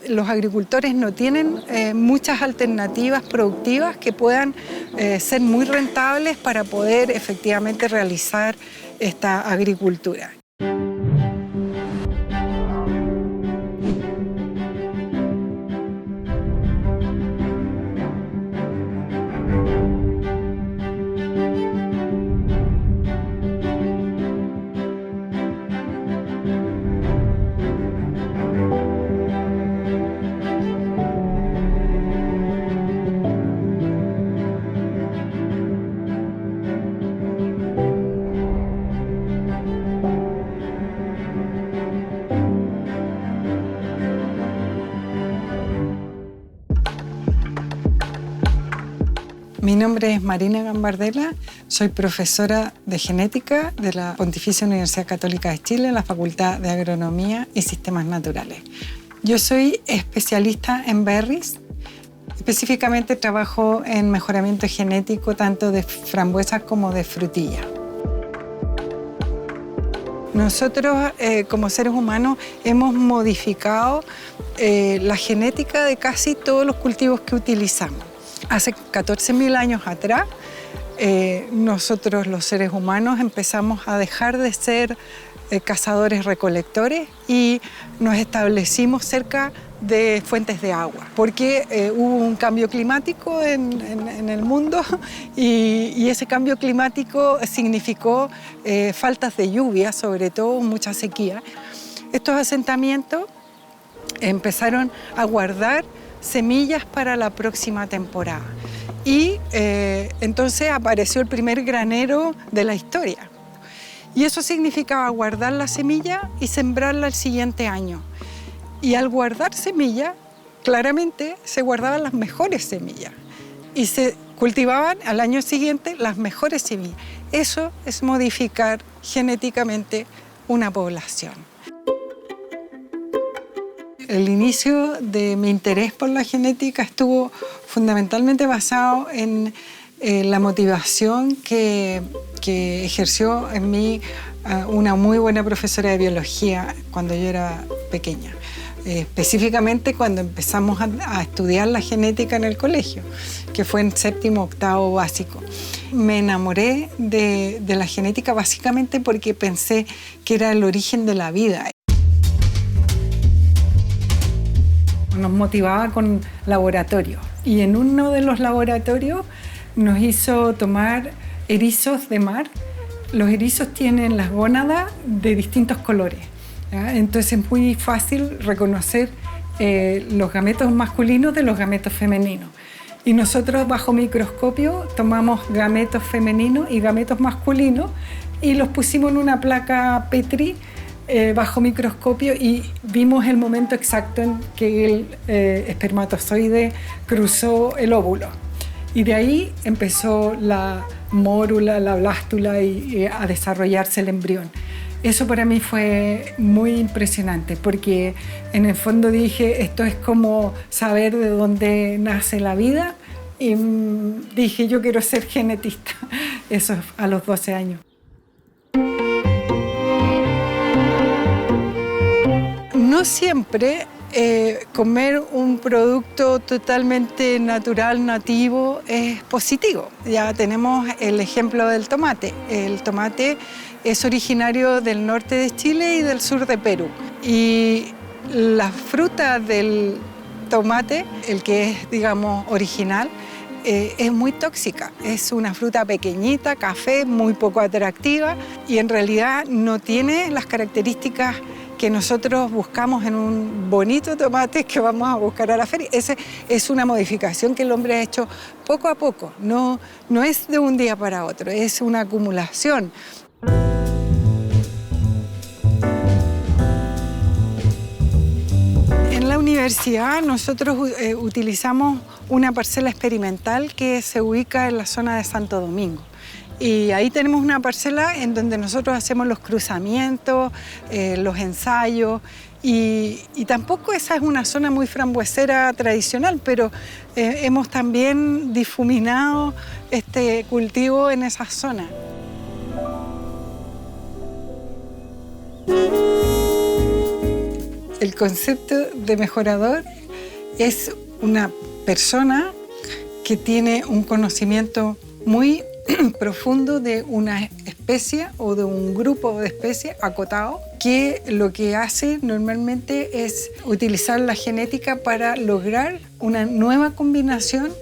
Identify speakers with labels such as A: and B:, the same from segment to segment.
A: los agricultores no tienen muchas alternativas productivas que puedan ser muy rentables para poder efectivamente realizar esta agricultura. Mi nombre es Marina Gambardella, soy profesora de genética de la Pontificia Universidad Católica de Chile en la Facultad de Agronomía y Sistemas Naturales. Yo soy especialista en berries, específicamente trabajo en mejoramiento genético tanto de frambuesas como de frutillas. Nosotros, como seres humanos, hemos modificado la genética de casi todos los cultivos que utilizamos. Hace 14.000 años atrás, nosotros los seres humanos empezamos a dejar de ser cazadores-recolectores y nos establecimos cerca de fuentes de agua, porque hubo un cambio climático en el mundo y ese cambio climático significó faltas de lluvia, sobre todo mucha sequía. Estos asentamientos empezaron a guardar semillas para la próxima temporada. Y entonces apareció el primer granero de la historia. Y eso significaba guardar la semilla y sembrarla el siguiente año. Y al guardar semilla, claramente se guardaban las mejores semillas. Y se cultivaban al año siguiente las mejores semillas. Eso es modificar genéticamente una población. El inicio de mi interés por la genética estuvo fundamentalmente basado en la motivación que ejerció en mí una muy buena profesora de biología cuando yo era pequeña. Específicamente cuando empezamos a estudiar la genética en el colegio, que fue en séptimo, octavo básico. Me enamoré de la genética básicamente porque pensé que era el origen de la vida. Nos motivaba con laboratorios y en uno de los laboratorios nos hizo tomar erizos de mar. Los erizos tienen las gónadas de distintos colores, ¿ya? Entonces es muy fácil reconocer los gametos masculinos de los gametos femeninos. Y nosotros bajo microscopio tomamos gametos femeninos y gametos masculinos y los pusimos en una placa Petri bajo microscopio y vimos el momento exacto en que el espermatozoide cruzó el óvulo. Y de ahí empezó la mórula, la blástula y a desarrollarse el embrión. Eso para mí fue muy impresionante porque en el fondo dije, esto es como saber de dónde nace la vida y dije, yo quiero ser genetista. Eso a los 12 años. No siempre comer un producto totalmente natural, nativo, es positivo. Ya tenemos el ejemplo del tomate. El tomate es originario del norte de Chile y del sur de Perú. Y la fruta del tomate, el que es, digamos, original, es muy tóxica. Es una fruta pequeñita, café, muy poco atractiva y en realidad no tiene las características que nosotros buscamos en un bonito tomate que vamos a buscar a la feria. Esa es una modificación que el hombre ha hecho poco a poco, no es de un día para otro, es una acumulación. En la universidad nosotros utilizamos una parcela experimental que se ubica en la zona de Santo Domingo. Y ahí tenemos una parcela en donde nosotros hacemos los cruzamientos, los ensayos y tampoco esa es una zona muy frambuesera tradicional, pero hemos también difuminado este cultivo en esa zona. El concepto de mejorador es una persona que tiene un conocimiento muy profundo de una especie o de un grupo de especies acotado, que lo que hace normalmente es utilizar la genética para lograr una nueva combinación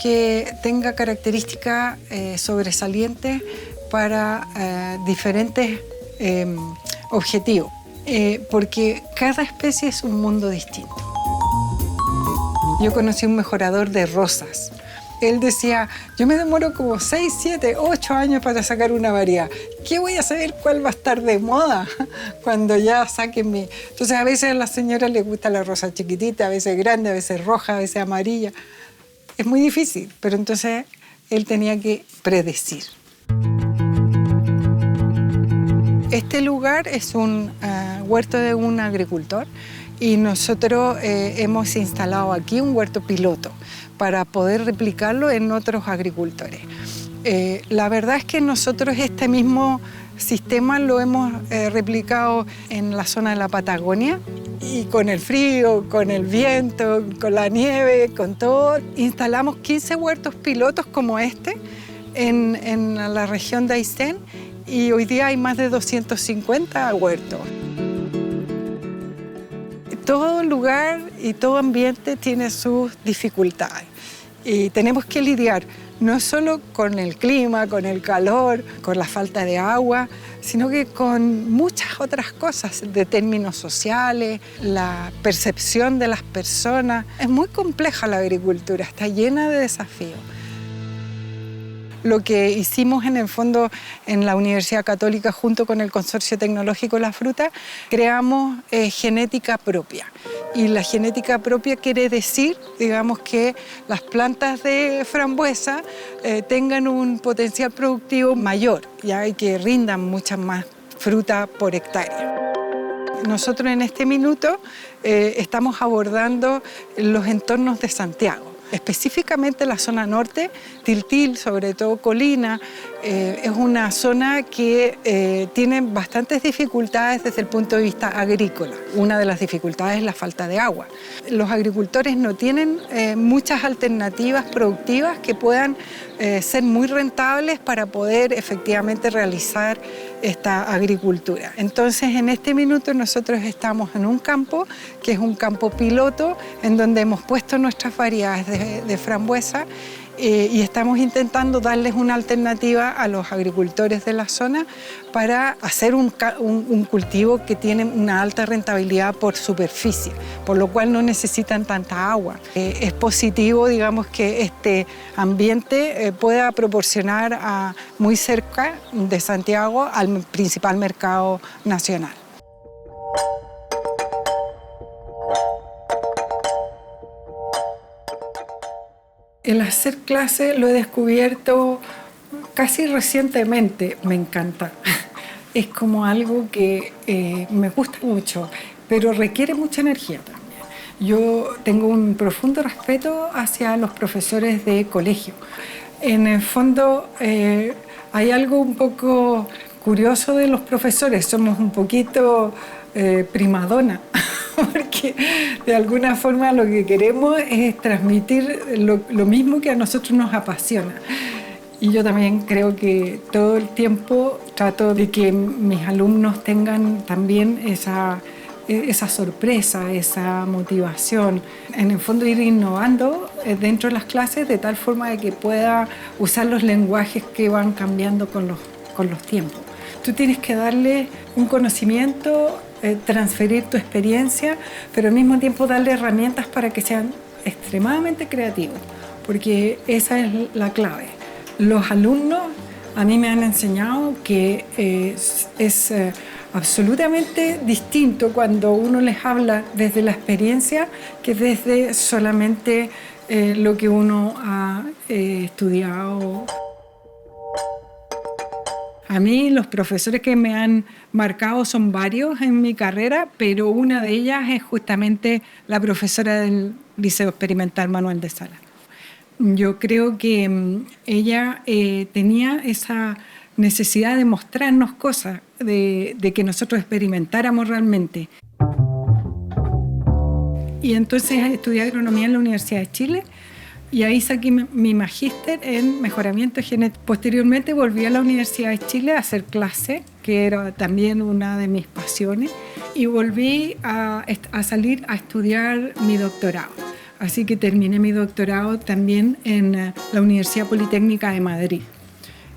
A: que tenga características sobresalientes para diferentes objetivos, porque cada especie es un mundo distinto. Yo conocí un mejorador de rosas. Él decía, yo me demoro como 6, 7, 8 años para sacar una variedad. ¿Qué voy a saber cuál va a estar de moda cuando ya saquen mi...? Entonces a veces a las señoras les gusta la rosa chiquitita, a veces grande, a veces roja, a veces amarilla. Es muy difícil, pero entonces él tenía que predecir. Este lugar es un huerto de un agricultor y nosotros hemos instalado aquí un huerto piloto para poder replicarlo en otros agricultores. La verdad es que nosotros este mismo sistema lo hemos replicado en la zona de la Patagonia y con el frío, con el viento, con la nieve, con todo. Instalamos 15 huertos pilotos como este en la región de Aysén y hoy día hay más de 250 huertos. Todo lugar y todo ambiente tiene sus dificultades y tenemos que lidiar no solo con el clima, con el calor, con la falta de agua, sino que con muchas otras cosas de términos sociales, la percepción de las personas. Es muy compleja la agricultura, está llena de desafíos. Lo que hicimos en el fondo en la Universidad Católica junto con el Consorcio Tecnológico de la Fruta, creamos genética propia. Y la genética propia quiere decir, digamos, que las plantas de frambuesa tengan un potencial productivo mayor, ya, y que rindan mucha más fruta por hectárea. Nosotros en este minuto estamos abordando los entornos de Santiago. Específicamente la zona norte, Tiltil, sobre todo Colina, es una zona que tiene bastantes dificultades desde el punto de vista agrícola. Una de las dificultades es la falta de agua. Los agricultores no tienen muchas alternativas productivas que puedan ser muy rentables para poder efectivamente realizar esta agricultura. Entonces, en este minuto nosotros estamos en un campo que es un campo piloto en donde hemos puesto nuestras variedades de frambuesa y estamos intentando darles una alternativa a los agricultores de la zona para hacer un cultivo que tiene una alta rentabilidad por superficie, por lo cual no necesitan tanta agua. Es positivo, digamos, que este ambiente pueda proporcionar muy cerca de Santiago al principal mercado nacional. El hacer clase lo he descubierto casi recientemente, me encanta. Es como algo que me gusta mucho, pero requiere mucha energía también. Yo tengo un profundo respeto hacia los profesores de colegio. En el fondo hay algo un poco curioso de los profesores, somos un poquito primadona. Porque de alguna forma lo que queremos es transmitir lo mismo que a nosotros nos apasiona. Y yo también creo que todo el tiempo trato de que mis alumnos tengan también esa sorpresa, esa motivación. En el fondo ir innovando dentro de las clases de tal forma de que pueda usar los lenguajes que van cambiando con los tiempos. Tú tienes que darle un conocimiento, transferir tu experiencia, pero al mismo tiempo darle herramientas para que sean extremadamente creativos, porque esa es la clave. Los alumnos a mí me han enseñado que es absolutamente distinto cuando uno les habla desde la experiencia que desde solamente lo que uno ha estudiado. A mí los profesores que me han marcado son varios en mi carrera, pero una de ellas es justamente la profesora del Liceo Experimental Manuel de Salas. Yo creo que ella tenía esa necesidad de mostrarnos cosas, de que nosotros experimentáramos realmente. y entonces estudié agronomía en la Universidad de Chile y ahí saqué mi magíster en mejoramiento genético. Posteriormente volví a la Universidad de Chile a hacer clase, que era también una de mis pasiones, y volví a salir a estudiar mi doctorado. Así que terminé mi doctorado también en la Universidad Politécnica de Madrid.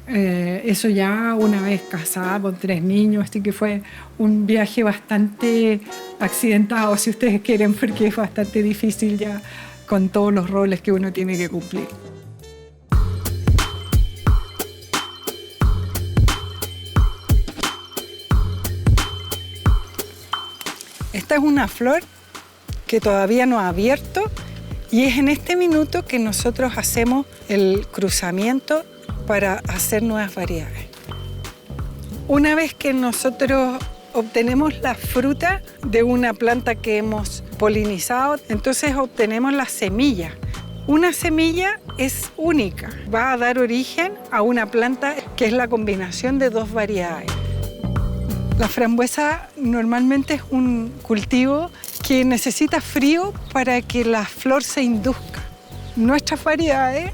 A: Eso ya una vez casada con 3 niños, así que fue un viaje bastante accidentado, si ustedes quieren, porque es bastante difícil ya con todos los roles que uno tiene que cumplir. Esta es una flor que todavía no ha abierto y es en este minuto que nosotros hacemos el cruzamiento para hacer nuevas variedades. Una vez que nosotros obtenemos la fruta de una planta que hemos polinizado, entonces obtenemos la semilla. Una semilla es única, va a dar origen a una planta que es la combinación de 2 variedades. La frambuesa normalmente es un cultivo que necesita frío para que la flor se induzca. Nuestras variedades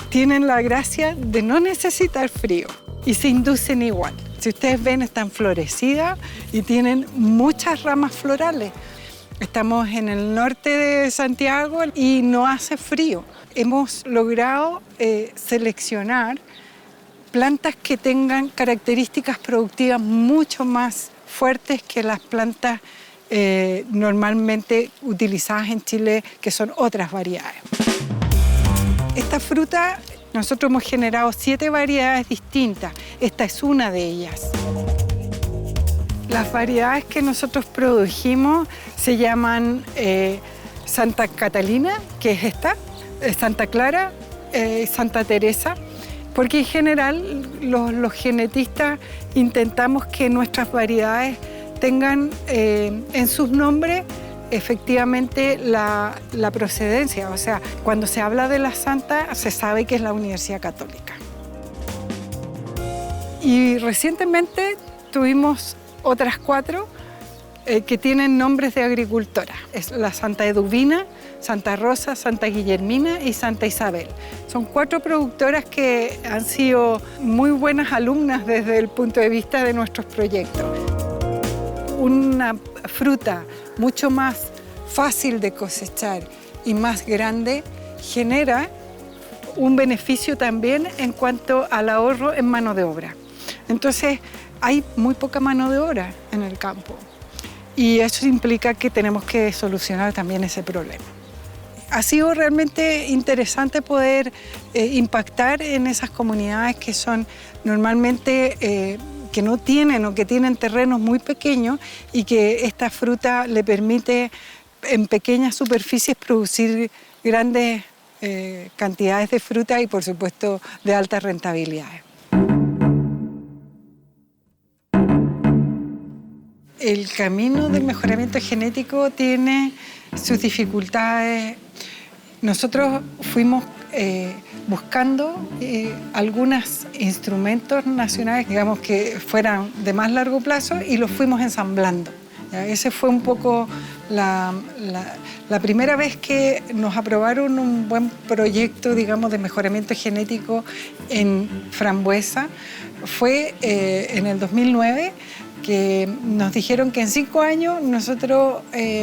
A: tienen la gracia de no necesitar frío y se inducen igual. Si ustedes ven, están florecidas y tienen muchas ramas florales. Estamos en el norte de Santiago y no hace frío. Hemos logrado seleccionar plantas que tengan características productivas mucho más fuertes que las plantas normalmente utilizadas en Chile, que son otras variedades. Esta fruta, nosotros hemos generado 7 variedades distintas. Esta es una de ellas. Las variedades que nosotros produjimos se llaman Santa Catalina, que es esta, Santa Clara, Santa Teresa, porque en general los genetistas intentamos que nuestras variedades tengan en sus nombres efectivamente la procedencia. O sea, cuando se habla de la santa, se sabe que es la Universidad Católica. Y recientemente tuvimos otras 4 que tienen nombres de agricultoras. Es la Santa Eduvina, Santa Rosa, Santa Guillermina y Santa Isabel. Son 4 productoras que han sido muy buenas alumnas desde el punto de vista de nuestros proyectos. Una fruta mucho más fácil de cosechar y más grande genera un beneficio también en cuanto al ahorro en mano de obra. Entonces, hay muy poca mano de obra en el campo y eso implica que tenemos que solucionar también ese problema. Ha sido realmente interesante poder impactar en esas comunidades que son normalmente que no tienen o que tienen terrenos muy pequeños y que esta fruta le permite en pequeñas superficies producir grandes cantidades de fruta y por supuesto de alta rentabilidad. El camino del mejoramiento genético tiene sus dificultades. Nosotros fuimos buscando algunos instrumentos nacionales, digamos, que fueran de más largo plazo y los fuimos ensamblando. ¿Ya? Ese fue un poco la primera vez que nos aprobaron un buen proyecto, digamos, de mejoramiento genético en frambuesa. Fue en el 2009 que nos dijeron que en 5 años nosotros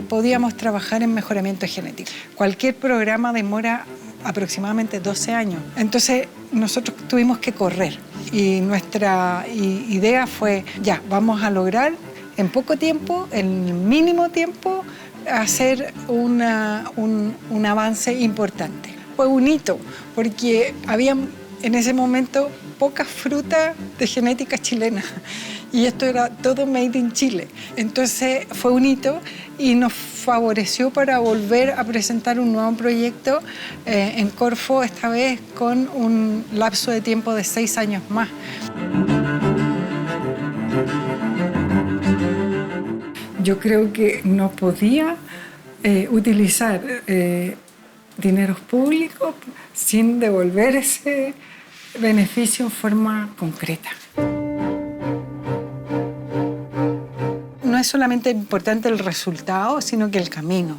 A: podíamos trabajar en mejoramiento genético. Cualquier programa demora aproximadamente 12 años. Entonces nosotros tuvimos que correr y nuestra idea fue, ya, vamos a lograr en poco tiempo, en mínimo tiempo, hacer un avance importante. Fue un hito porque había en ese momento pocas frutas de genética chilena y esto era todo made in Chile. Entonces fue un hito y nos favoreció para volver a presentar un nuevo proyecto en Corfo, esta vez con un lapso de tiempo de 6 años más. Yo creo que no podía utilizar dineros públicos sin devolver ese beneficio en forma concreta. No es solamente importante el resultado, sino que el camino.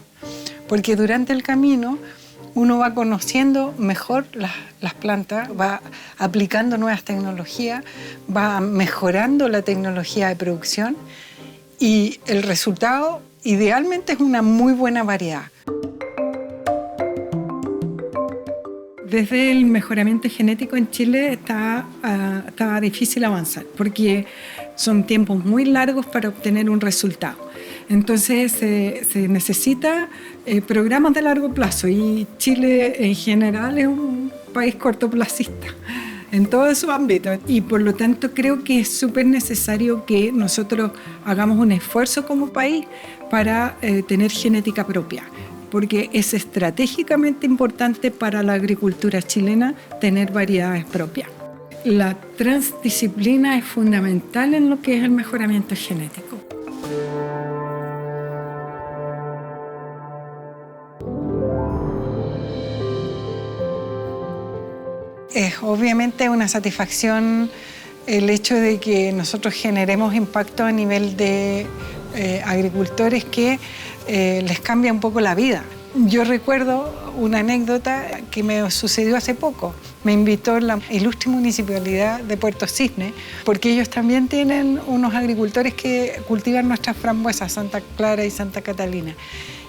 A: porque durante el camino uno va conociendo mejor las plantas, va aplicando nuevas tecnologías, va mejorando la tecnología de producción y el resultado idealmente es una muy buena variedad. Desde el mejoramiento genético en Chile está difícil avanzar porque son tiempos muy largos para obtener un resultado. Entonces se necesita programas de largo plazo y Chile en general es un país cortoplacista en todos sus ámbitos y por lo tanto creo que es súper necesario que nosotros hagamos un esfuerzo como país para tener genética propia, porque es estratégicamente importante para la agricultura chilena tener variedades propias. La transdisciplina es fundamental en lo que es el mejoramiento genético. Es obviamente una satisfacción el hecho de que nosotros generemos impacto a nivel de agricultores que les cambia un poco la vida. Yo recuerdo una anécdota que me sucedió hace poco. Me invitó la ilustre municipalidad de Puerto Cisne, porque ellos también tienen unos agricultores que cultivan nuestras frambuesas, Santa Clara y Santa Catalina.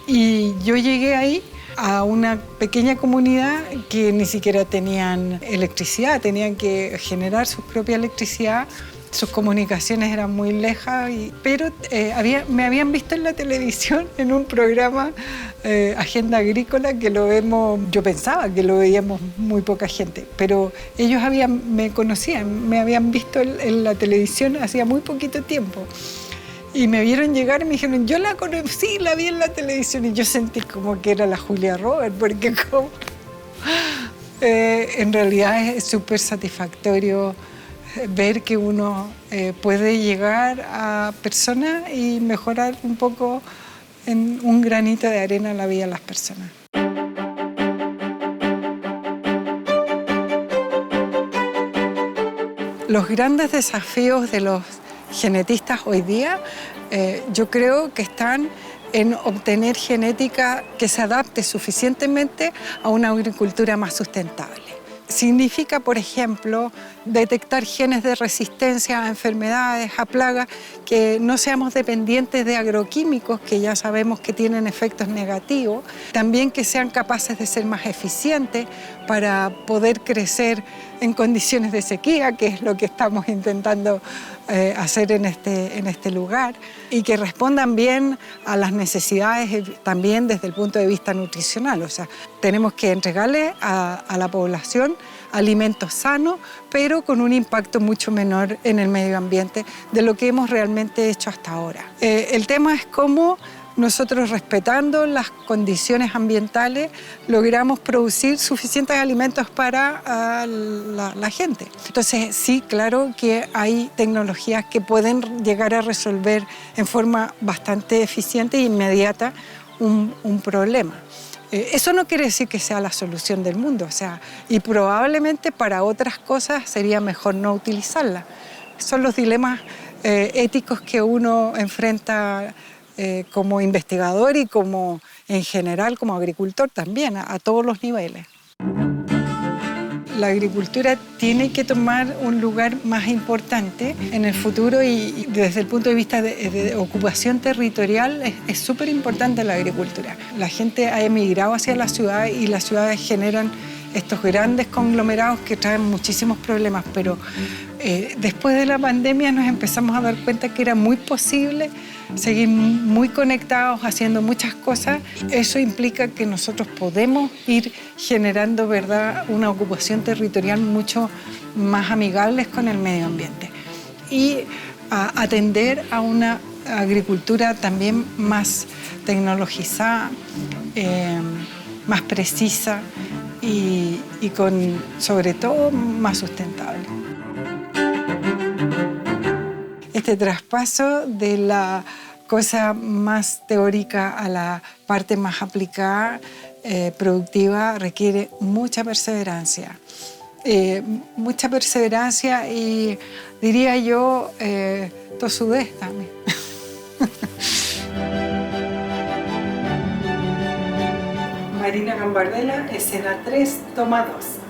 A: Y yo llegué ahí a una pequeña comunidad que ni siquiera tenían electricidad, tenían que generar su propia electricidad. Sus comunicaciones eran muy lejas, pero me habían visto en la televisión en un programa Agenda Agrícola que lo vemos, yo pensaba que lo veíamos muy poca gente, pero ellos me conocían, me habían visto en la televisión hacía muy poquito tiempo. Y me vieron llegar y me dijeron, yo la conocí, la vi en la televisión y yo sentí como que era la Julia Roberts, porque en realidad es súper satisfactorio ver que uno puede llegar a personas y mejorar un poco en un granito de arena la vida de las personas. Los grandes desafíos de los genetistas hoy día, yo creo que están en obtener genética que se adapte suficientemente a una agricultura más sustentable. Significa, por ejemplo, detectar genes de resistencia a enfermedades, a plagas, que no seamos dependientes de agroquímicos, que ya sabemos que tienen efectos negativos. También que sean capaces de ser más eficientes para poder crecer en condiciones de sequía, que es lo que estamos intentando hacer en este lugar, y que respondan bien a las necesidades también desde el punto de vista nutricional. O sea, tenemos que entregarle a la población alimentos sanos, pero con un impacto mucho menor en el medio ambiente de lo que hemos realmente hecho hasta ahora. El tema es cómo nosotros, respetando las condiciones ambientales, logramos producir suficientes alimentos para la gente. Entonces, sí, claro que hay tecnologías que pueden llegar a resolver en forma bastante eficiente e inmediata un problema. Eso no quiere decir que sea la solución del mundo, o sea, y probablemente para otras cosas sería mejor no utilizarla. Son los dilemas éticos que uno enfrenta como investigador y como en general como agricultor también, a todos los niveles. La agricultura tiene que tomar un lugar más importante en el futuro y desde el punto de vista de ocupación territorial es súper importante la agricultura. La gente ha emigrado hacia la ciudad y las ciudades generan estos grandes conglomerados que traen muchísimos problemas, pero después de la pandemia nos empezamos a dar cuenta que era muy posible seguir muy conectados, haciendo muchas cosas. Eso implica que nosotros podemos ir generando, ¿verdad?, una ocupación territorial mucho más amigable con el medio ambiente y atender a una agricultura también más tecnologizada, más precisa y con, sobre todo, más sustentable. Este traspaso de la cosa más teórica a la parte más aplicada, productiva, requiere mucha perseverancia. Mucha perseverancia y, diría yo, tosudez también. Marina Gambardella, escena 3, toma 2.